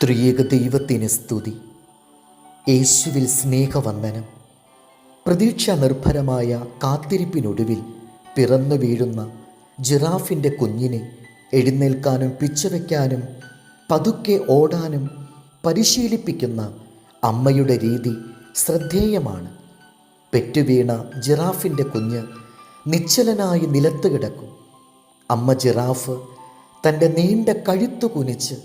ത്രിയേക ദൈവത്തിന് സ്തുതി. യേശുവിൽ സ്നേഹവന്ദനം. പ്രതീക്ഷാ നിർഭരമായ കാത്തിരിപ്പിനൊടുവിൽ പിറന്നു വീഴുന്ന ജിറാഫിൻ്റെ കുഞ്ഞിനെ എഴുന്നേൽക്കാനും പിച്ചവയ്ക്കാനും പതുക്കെ ഓടാനും പരിശീലിപ്പിക്കുന്ന അമ്മയുടെ രീതി ശ്രദ്ധേയമാണ്. പെറ്റുവീണ ജിറാഫിൻ്റെ കുഞ്ഞ് നിശ്ചലനായി നിലത്ത് കിടക്കും. അമ്മ ജിറാഫ് തൻ്റെ നീണ്ട കഴുത്തു കുനിച്ച്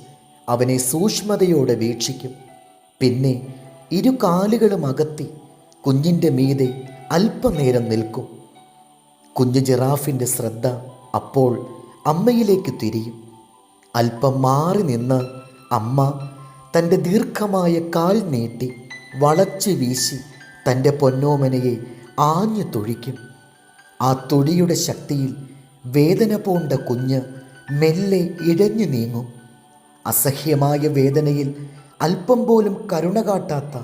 അവനെ സൂക്ഷ്മതയോടെ വീക്ഷിക്കും. പിന്നെ ഇരു കാലുകളും അകത്തി കുഞ്ഞിൻ്റെ മീതെ അല്പനേരം നിൽക്കും. കുഞ്ഞു ജിറാഫിൻ്റെ ശ്രദ്ധ അപ്പോൾ അമ്മയിലേക്ക് തിരിയും. അല്പം മാറി നിന്ന് അമ്മ തൻ്റെ ദീർഘമായ കാൽ നീട്ടി വളച്ച് വീശി തൻ്റെ പൊന്നോമനയെ ആഞ്ഞു തൊഴിക്കും. ആ തൊഴിയുടെ ശക്തിയിൽ വേദന പൂണ്ട കുഞ്ഞ് മെല്ലെ ഇഴഞ്ഞു നീങ്ങും. അസഹ്യമായ വേദനയിൽ അല്പം പോലും കരുണ കാട്ടാത്ത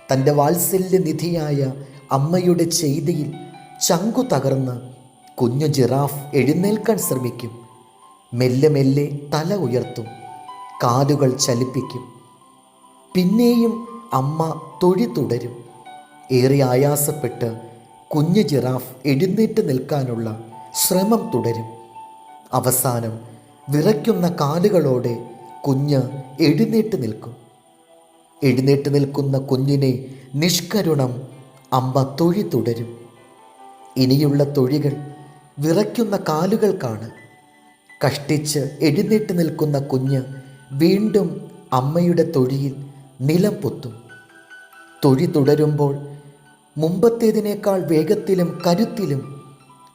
തൻ്റെ വാത്സല്യനിധിയായ അമ്മയുടെ ചെയ്തിയിൽ ചങ്കു തകർന്ന് കുഞ്ഞു ജിറാഫ് എഴുന്നേൽക്കാൻ ശ്രമിക്കും. മെല്ലെ മെല്ലെ തല ഉയർത്തും, കാലുകൾ ചലിപ്പിക്കും. പിന്നെയും അമ്മ തൊഴി തുടരും. ഏറെ ആയാസപ്പെട്ട് കുഞ്ഞു ജിറാഫ് എഴുന്നേറ്റ് നിൽക്കാനുള്ള ശ്രമം തുടരും. അവസാനം വിറയ്ക്കുന്ന കാലുകളോടെ കുഞ്ഞ് എഴുന്നേറ്റ് നിൽക്കും. എഴുന്നേറ്റ് നിൽക്കുന്ന കുഞ്ഞിനെ നിഷ്കരുണം അമ്മ തൊഴി തുടരും. ഇനിയുള്ള തൊഴികൾ വിറയ്ക്കുന്ന കാലുകൾക്കാണ്. കഷ്ടിച്ച് എഴുന്നേറ്റ് നിൽക്കുന്ന കുഞ്ഞ് വീണ്ടും അമ്മയുടെ തൊഴിയിൽ നിലം പൊത്തും. തൊഴി തുടരുമ്പോൾ മുമ്പത്തേതിനേക്കാൾ വേഗത്തിലും കരുത്തിലും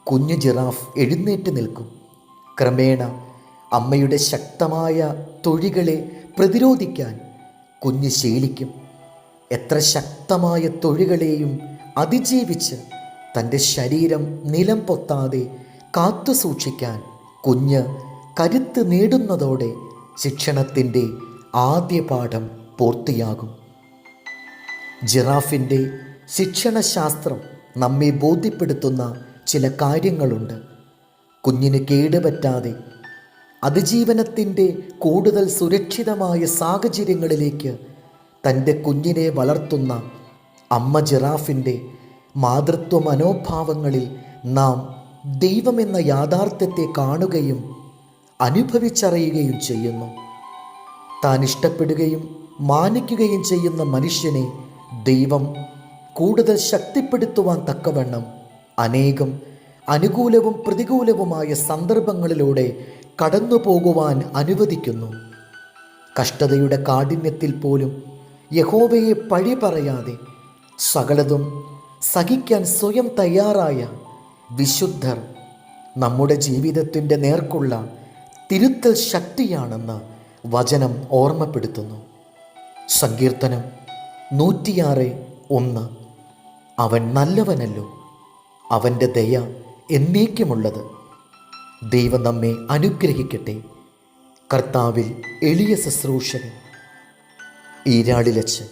കുഞ്ഞു ജിറാഫ് എഴുന്നേറ്റ് നിൽക്കും. ക്രമേണ അമ്മയുടെ ശക്തമായ തൊഴികളെ പ്രതിരോധിക്കാൻ കുഞ്ഞ് ശീലിക്കും. എത്ര ശക്തമായ തൊഴികളെയും അതിജീവിച്ച് തൻ്റെ ശരീരം നിലം പൊത്താതെ കാത്തു സൂക്ഷിക്കാൻ കുഞ്ഞ് കരുത്ത് നേടുന്നതോടെ ശിക്ഷണത്തിൻ്റെ ആദ്യ പാഠം പൂർത്തിയാകും. ജിറാഫിൻ്റെ ശിക്ഷണശാസ്ത്രം നമ്മെ ബോധ്യപ്പെടുത്തുന്ന ചില കാര്യങ്ങളുണ്ട്. കുഞ്ഞിന് കേടുപറ്റാതെ അതിജീവനത്തിൻ്റെ കൂടുതൽ സുരക്ഷിതമായ സാഹചര്യങ്ങളിലേക്ക് തൻ്റെ കുഞ്ഞിനെ വളർത്തുന്ന അമ്മ ജിറാഫിൻ്റെ മാതൃത്വ മനോഭാവങ്ങളിൽ നാം ദൈവമെന്ന യാഥാർത്ഥ്യത്തെ കാണുകയും അനുഭവിച്ചറിയുകയും ചെയ്യുന്നു. താൻ ഇഷ്ടപ്പെടുകയും മാനിക്കുകയും ചെയ്യുന്ന മനുഷ്യനെ ദൈവം കൂടുതൽ ശക്തിപ്പെടുത്തുവാൻ തക്കവണ്ണം അനേകം അനുകൂലവും പ്രതികൂലവുമായ സന്ദർഭങ്ങളിലൂടെ കടന്നു പോകുവാൻ അനുവദിക്കുന്നു. കഷ്ടതയുടെ കാഠിന്യത്തിൽ പോലും യഹോവയെ പഴി പറയാതെ സകലതും സഹിക്കാൻ സ്വയം തയ്യാറായ വിശുദ്ധർ നമ്മുടെ ജീവിതത്തിൻ്റെ നേർക്കുള്ള തിരുത്തൽ ശക്തിയാണെന്ന് വചനം ഓർമ്മപ്പെടുത്തുന്നു. സങ്കീർത്തനം 106:1. അവൻ നല്ലവനല്ലോ, അവൻ്റെ ദയ എന്നേക്കുമുള്ളത്. ദൈവം നമ്മെ അനുഗ്രഹിക്കട്ടെ. കർത്താവിൽ എളിയ ശുശ്രൂഷകൻ ഈരാളിലച്ചൻ.